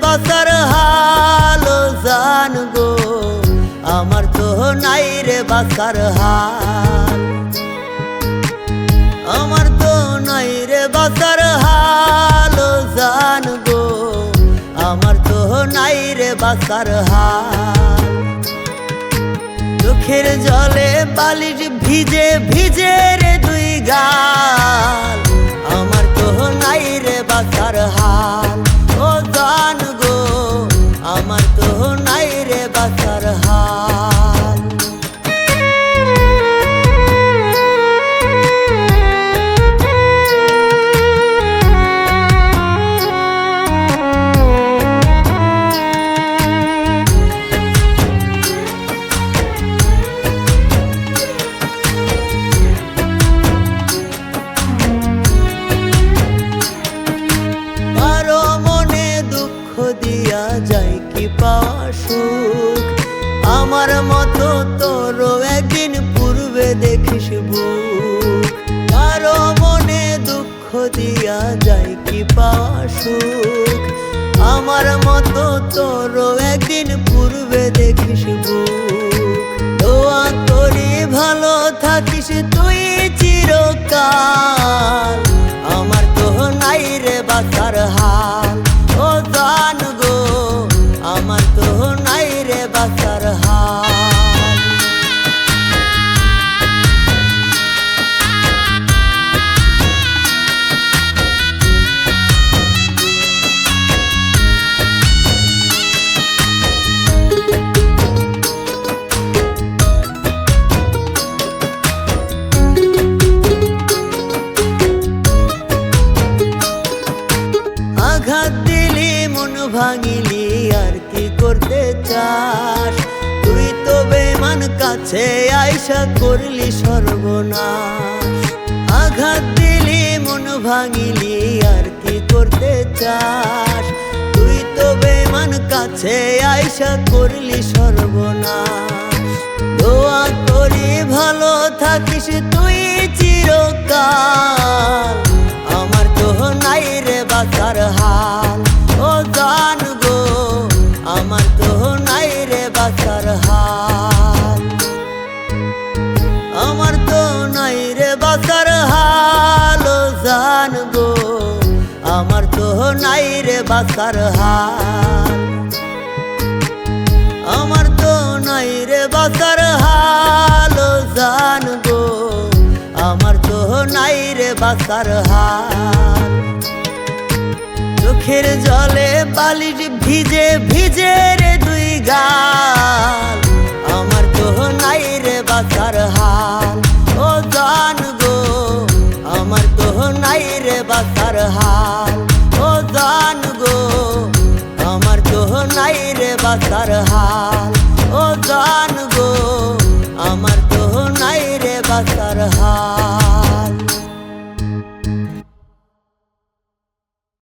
বাসার হাল জান গো, আমার তো নাই রে বাসার হাল, আমার তো নাই রে বাসার হাল জান গো, আমার তো নাই রে বাসার হাল। চোখের জলে বালিশ ভিজে ভিজে রে দুই গাল, আমার তো নাই রে বাসার হাল, ও জান গো, আমার তো নাই রে বাসার হাল। দিয়া যায় কি পাওয়া সুখ, আমার মতো তোরও একদিন পূর্বে দেখিস বুক। কারো মনে দুঃখ দিয়া যায় কি পাওয়া সুখ, আমার মতো তোরও একদিন পূর্বে দেখিস বুক। দোয়া করি ভালো থাকিস তুই চিরকাল, আমার তো নাই রে বাসার হাল, ও জান গো, আমার তো নাই রে বাসার হাল। আঘাত দিলি মন ভাঙিলি আর কি করতে চাস, তুই তো বেমান কাছে আইসা করলি সর্বনাশ। আঘাত দিলি মন ভাঙিলি আর কি করতে চাস, তুই তো বেমান কাছে আইসা করলি সর্বনাশ। দোয়া করি ভালো থাকিস তুই চিরকাল, আমার তো নাই রে বাসার হাল, ও জান গো, আমার তো নাই রে বাসার হাল, আমার তো নাই রে বাসার হাল, ও জান গো, আমার তো নাই রে বাসার হাল, আমার তো নাই রে বাসার হাল, ও জান গো, আমার তো নাই রে বাসার হাল। চোখের জলে বালিশ ভিজে ভিজে রে দুই গাল, আমার তো নাই রে বাসার হাল, ও জান গো, আমার তো নাই রে বাসার হাল, ও জান গো, আমার তো নাই রে বাসার হাল।